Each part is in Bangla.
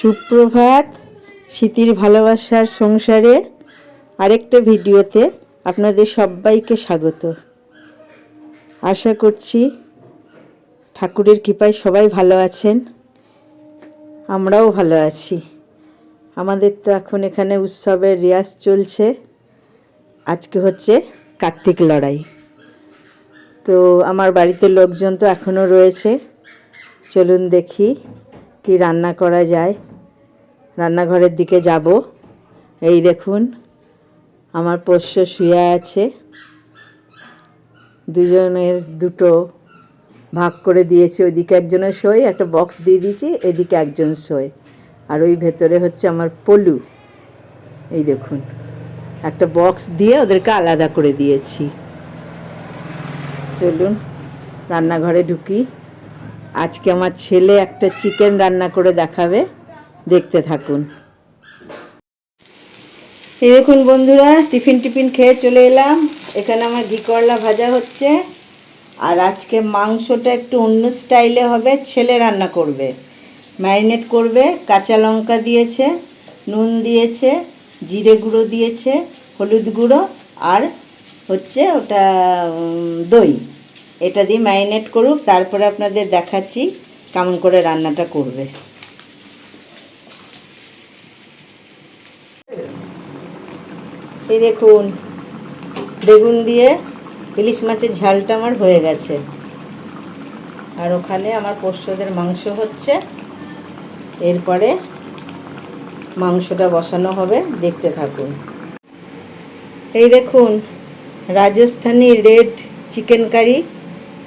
সুপ্রভাত। স্মৃতির ভালোবাসার সংসারে আরেকটা ভিডিওতে আপনাদের সবাইকে স্বাগত। আশা করছি ঠাকুরের কৃপায় সবাই ভালো আছেন, আমরাও ভালো আছি। আমাদের তো এখন এখানে উৎসবের রিয়াজ চলছে। আজকে হচ্ছে কার্তিক লড়াই। তো আমার বাড়িতে লোকজন তো এখনও রয়েছে। চলুন দেখি কি রান্না করা যায়। রান্নাঘরের দিকে যাব। এই দেখুন আমার পোষ্য শুয়ে আছে। দুজনের দুটো ভাগ করে দিয়েছি। ওইদিকে একজনের শোয়, একটা বক্স দিয়ে দিয়েছি, এদিকে একজন শোয়। আর ওই ভেতরে হচ্ছে আমার পলু। এই দেখুন একটা বক্স দিয়ে ওদেরকে আলাদা করে দিয়েছি। চলুন রান্নাঘরে ঢুকি। আজকে আমার ছেলে একটা চিকেন রান্না করে দেখাবে, দেখতে থাকুন। এই দেখুন বন্ধুরা, টিফিন খেয়ে চলে এলাম। এখানে আমার ঘি করলা ভাজা হচ্ছে। আর আজকে মাংসটা একটু অন্য স্টাইলে হবে। ছেলে রান্না করবে, ম্যারিনেট করবে। কাঁচা লঙ্কা দিয়েছে, নুন দিয়েছে, জিরে গুঁড়ো দিয়েছে, হলুদ গুঁড়ো, আর হচ্ছে ওটা দই। এটা দিয়ে ম্যারিনেট করুক, তারপরে আপনাদের দেখাচ্ছি কেমন করে রান্নাটা করবে। এই দেখুন বেগুন দিয়ে ইলিশ মাছের ঝালটা আমার হয়ে গেছে। আর ওখানে আমার পোষ্যদের মাংস হচ্ছে। এরপরে মাংসটা বসানো হবে, দেখতে থাকুন। এই দেখুন রাজস্থানি রেড চিকেন কারি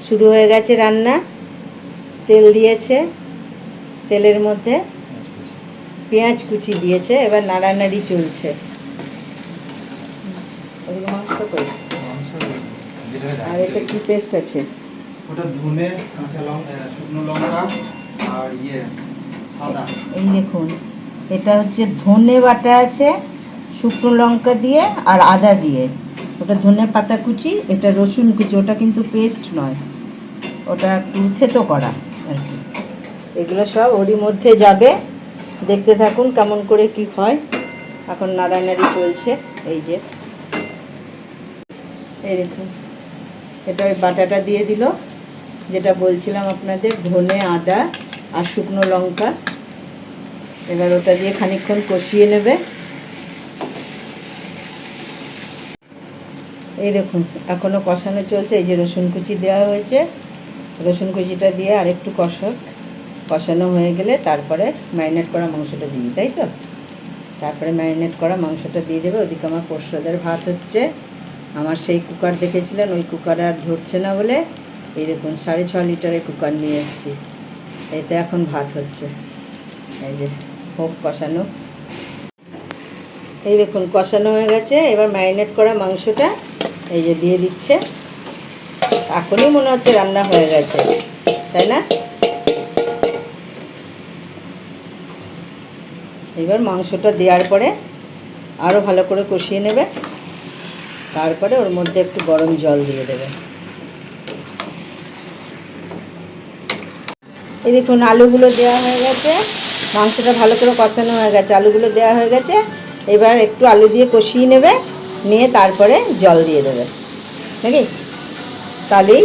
শুরু হয়ে গেছে রান্না। তেল দিয়েছে, তেলের মধ্যে পেঁয়াজ কুচি দিয়েছে, এবার নাড়ানাড়ি চলছে। আর এটা কি পেস্ট আছে? ওটা ধনে, কাঁচা লঙ্কা, শুকনো লঙ্কা আর আদা। এই দেখুন এটা হচ্ছে ধনে বাটা আছে, শুকনো লঙ্কা দিয়ে আর আদা দিয়ে। ওটা ধনে পাতা কুচি, এটা রসুন কুচি। ওটা কিন্তু পেস্ট নয়, ওটা একটু থেতো করা আর কি। এগুলো সব ওরই মধ্যে যাবে, দেখতে থাকুন কেমন করে কি হয়। এখন নাড়ানাড়ি চলছে। এই যে এই দেখুন এটা ওই বাটাটা দিয়ে দিল, যেটা বলছিলাম আপনাদের, ধনে, আদা আর শুকনো লঙ্কা। এবার ওটা দিয়ে খানিকক্ষণ কষিয়ে নেবে। এই দেখুন এখনও কষানো চলছে। এই যে রসুন কুচি দেওয়া হয়েছে, রসুন কুচিটা দিয়ে আরেকটু কষানো হয়ে গেলে তারপরে ম্যারিনেট করা মাংসটা দিবি, তাই তো? তারপরে ম্যারিনেট করা মাংসটা দিয়ে দেবে। ওদিকে আমার পোষ্যদের ভাত হচ্ছে। আমার সেই কুকার দেখেছিলেন, ওই কুকার আর ধরছে না বলে এই দেখুন 6.5 লিটারের কুকার নিয়ে এসেছি। এতে এখন ভাত হচ্ছে। এই যে হোক কষানো। এই দেখুন কষানো হয়ে গেছে। এবার ম্যারিনেট করা মাংসটা এই যে দিয়ে দিচ্ছে। এখনই মনে হচ্ছে রান্না হয়ে গেছে, তাই না? এবার মাংসটা দেওয়ার পরে আরও ভালো করে কষিয়ে নেবে। তারপরে ওর মধ্যে একটু গরম জল দিয়ে দেবে। এই দেখুন আলুগুলো দেওয়া হয়ে গেছে। মাংসটা ভালো করে কষানো হয়ে গেছে, আলুগুলো দেওয়া হয়ে গেছে। এবার একটু আলু দিয়ে কষিয়ে নেবে, নিয়ে তারপরে জল দিয়ে দেবে, নাকি? তাহলেই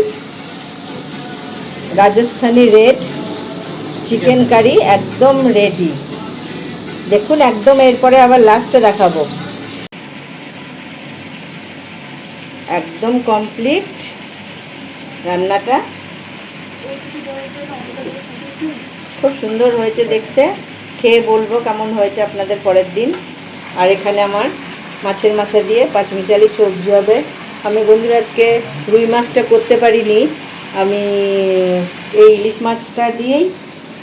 রাজস্থানি রেড চিকেন কারি একদম রেডি। দেখুন একদম। এরপরে আবার লাস্টে দেখাবো। একদম কমপ্লিট রান্নাটা। খুব সুন্দর হয়েছে দেখতে। খেয়ে বলবো কেমন হয়েছে আপনাদের পরের দিন। আর এখানে আমার মাছের মাথা দিয়ে পাঁচমিশালি সবজি হবে। আমি বন্ধুরা আজকে রুই মাছটা করতে পারিনি। আমি এই ইলিশ মাছটা দিয়েই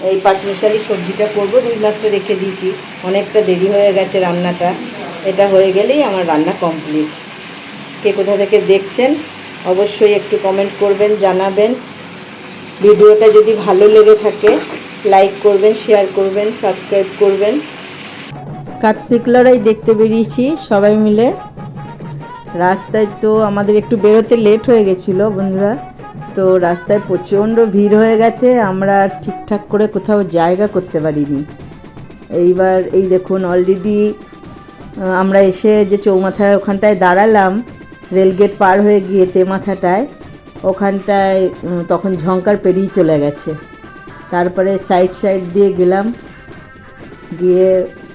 এই পাঁচমিশালি সবজিটা করব। রুই মাছটা রেখে দিয়েছি, অনেকটা দেরি হয়ে গেছে রান্নাটা। এটা হয়ে গেলেই আমার রান্না কমপ্লিট। কে কোথা থেকে দেখছেন অবশ্যই একটু কমেন্ট করবেন, জানাবেন। ভিডিওটা যদি ভালো লেগে থাকে লাইক করবেন, শেয়ার করবেন, সাবস্ক্রাইব করবেন। কার্তিক লড়াই দেখতে বেরিয়েছি সবাই মিলে। রাস্তায় তো আমাদের একটু বেরোতে লেট হয়ে গেছিলো বন্ধুরা, তো রাস্তায় প্রচণ্ড ভিড় হয়ে গেছে। আমরা আর ঠিকঠাক করে কোথাও জায়গা করতে পারিনি। এইবার এই দেখুন অলরেডি আমরা এসে যে চৌমাথার ওখানটায় দাঁড়ালাম, রেলগেট পার হয়ে গিয়ে তেমাথাটায়, ওখানটায় তখন ঝংকার পেরিয়ে চলে গেছে। তারপরে সাইড দিয়ে গেলাম, গিয়ে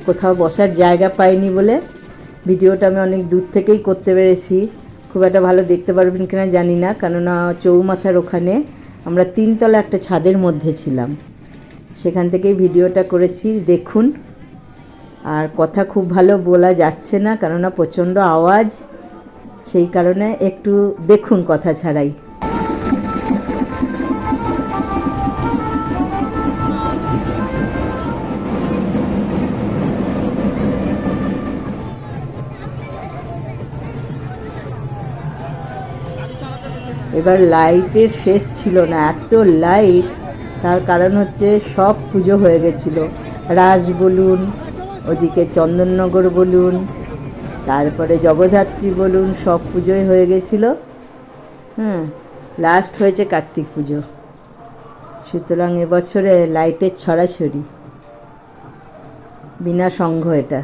কোথাও বসার জায়গা পাইনি বলে ভিডিওটা আমি অনেক দূর থেকেই করতে পেরেছি। খুব একটা ভালো দেখতে পারবেন কিনা জানি না, কেননা চৌমাথার ওখানে আমরা 3 তলা একটা ছাদের মধ্যে ছিলাম, সেখান থেকেই ভিডিওটা করেছি। দেখুন, আর কথা খুব ভালো বলা যাচ্ছে না কেননা প্রচণ্ড আওয়াজ, সেই কারণে একটু দেখুন কথা ছাড়াই। এবার লাইটের শেষ ছিল না, এত লাইট। তার কারণ হচ্ছে সব পুজো হয়ে গেছিল, রাস বলুন, ওদিকে চন্দননগর বলুন, তারপরে জগদ্ধাত্রী বলুন, সব পুজোই হয়ে গেছিলো। লাস্ট হয়েছে কার্তিক পুজো, সুতরাং এবছরে লাইটের ছড়াছড়ি, বিনা সংঘ। এটা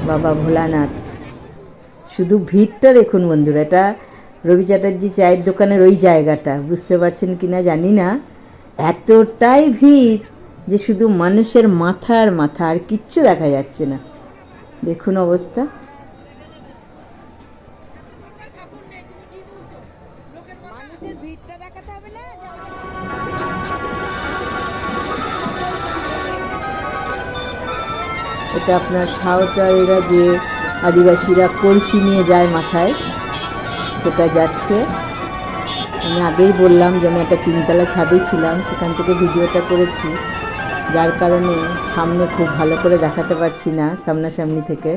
বাবা ভোলানাথ। শুধু ভিড়টা দেখুন বন্ধুরা, এটা রবি চ্যাটার্জি চায়ের দোকানের ওই জায়গাটা, বুঝতে পারছেন কি না জানি না, এতটাই ভিড় যে শুধু মানুষের মাথা আর মাথা, আর কিচ্ছু দেখা যাচ্ছে না। দেখুন অবস্থা। এটা আপনার সাঁওতালরা যে আদিবাসীরা কলসি নিয়ে যায় মাথায়, সেটা যাচ্ছে। আমি আগেই বললাম যে আমি একটা 3 তলা ছাদে ছিলাম, সেখান থেকে ভিডিওটা করেছি, যার কারণে সামনে খুব ভালো করে দেখাতে পারছি না সামনাসামনি থেকে।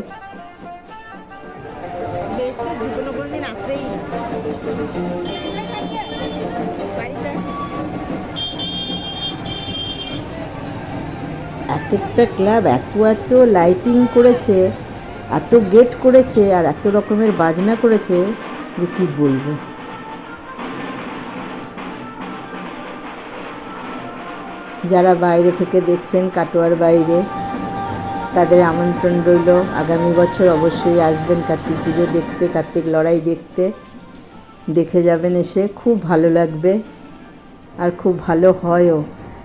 এক একটা ক্লাব এত লাইটিং করেছে, এত গেট করেছে, আর এত রকমের বাজনা করেছে যে কি বলবো। যারা বাইরে থেকে দেখছেন, কাটোয়ার বাইরে, তাদের আমন্ত্রণ রইল, আগামী বছর অবশ্যই আসবেন কার্তিক পুজো দেখতে, কার্তিক লড়াই দেখতে। দেখে যাবেন, এসে খুব ভালো লাগবে, আর খুব ভালো হয়ও।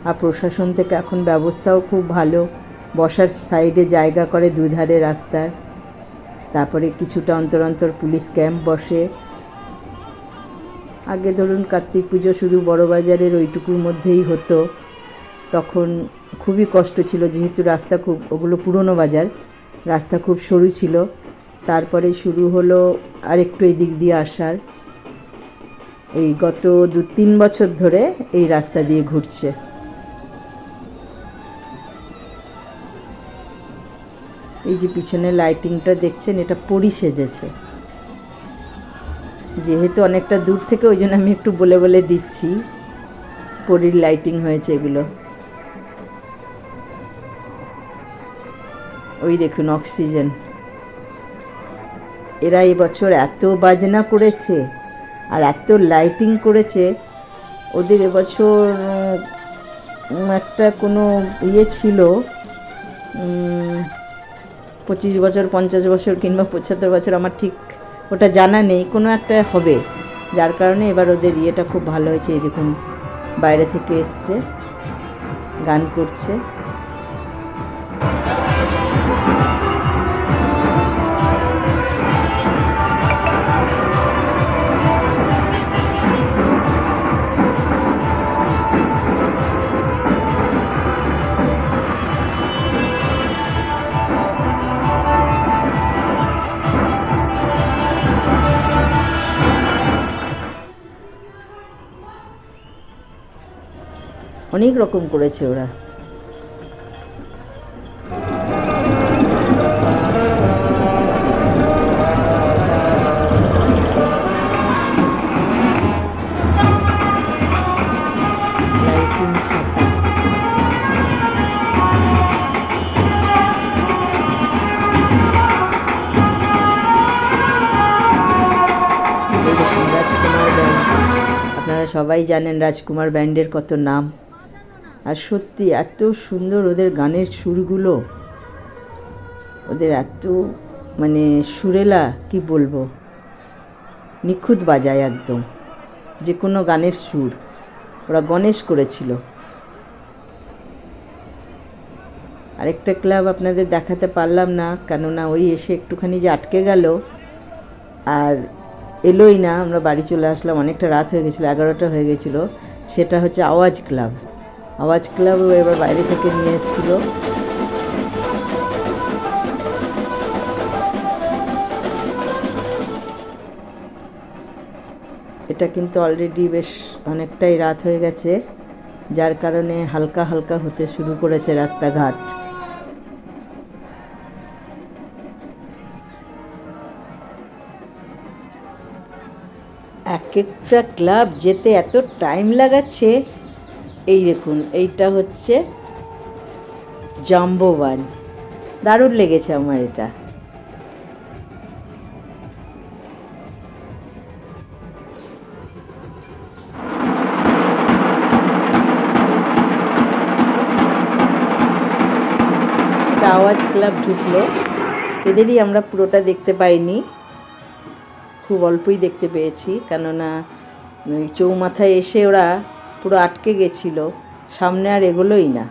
আর প্রশাসন থেকে এখন ব্যবস্থাও খুব ভালো, বসার সাইডে জায়গা করে দুধারে রাস্তার। তারপরে কিছুটা অন্তর অন্তর পুলিশ ক্যাম্প বসে। আগে ধরুন কার্তিক পুজো শুধু বড়বাজারের ওইটুকুর মধ্যেই হতো, তখন খুবই কষ্ট ছিল, যেহেতু রাস্তা খুব, ওগুলো পুরনো বাজার, রাস্তা খুব সরু ছিল। তারপরে শুরু হলো আরেকটু এই দিক দিয়ে আসার, এই গত 2-3 বছর ধরে এই রাস্তা দিয়ে ঘুরছে। এই যে পিছনে লাইটিংটা দেখছেন, এটা পরি সেজেছে, যেহেতু অনেকটা দূর থেকে, ওই জন্য আমি একটু বলে বলে দিচ্ছি, পরির লাইটিং হয়েছে এগুলো। ওই দেখুন অক্সিজেন, এরা এবছর এত বাজনা করেছে আর এত লাইটিং করেছে। ওদের এবছর একটা কোনো ইয়ে ছিল, 25 বছর, 50 বছর কিংবা 75 বছর, আমার ঠিক ওটা জানা নেই, কোনো একটা হবে, যার কারণে এবার ওদের ইয়েটা খুব ভালো হয়েছে। এই দেখুন বাইরে থেকে এসছে, গান করছে। অনেক রকম করেছে ওরা। লাইটিং ছাতা, রাজকুমার ব্যান্ড, আপনারা সবাই জানেন রাজকুমার ব্যান্ডের কত নাম। আর সত্যি এত সুন্দর ওদের গানের সুরগুলো, ওদের এত মানে সুরেলা, কি বলবো, নিখুঁত বাজায় একদম যে কোনো গানের সুর। ওরা গণেশ করেছিল। আরেকটা ক্লাব আপনাদের দেখাতে পারলাম না, কেননা ওই এসে একটুখানি যে আটকে গেল আর এলোই না, আমরা বাড়ি চলে আসলাম, অনেকটা রাত হয়ে গেছিলো, 11টা হয়ে গেছিলো। সেটা হচ্ছে আওয়াজ ক্লাব। আওয়াজ ক্লাবও এবার বাইরে থেকে নিয়ে এসেছিলো। এটা কিন্তু অলরেডি বেশ অনেকটাই রাত হয়ে গেছে, যার কারণে হালকা হালকা হতে শুরু করেছে রাস্তাঘাট। এক একটা ক্লাব যেতে এত টাইম লাগাচ্ছে। এই দেখুন, এইটা হচ্ছে জাম্বোবান, দারুণ লেগেছে আমার এটা। আওয়াজ ক্লাব ঢুকলো, এদেরই আমরা পুরোটা দেখতে পাইনি, খুব অল্পই দেখতে পেয়েছি, কেননা চৌমাথায় এসে ওরা পুরো আটকে গেছিলো, সামনে আর এগোলোই না।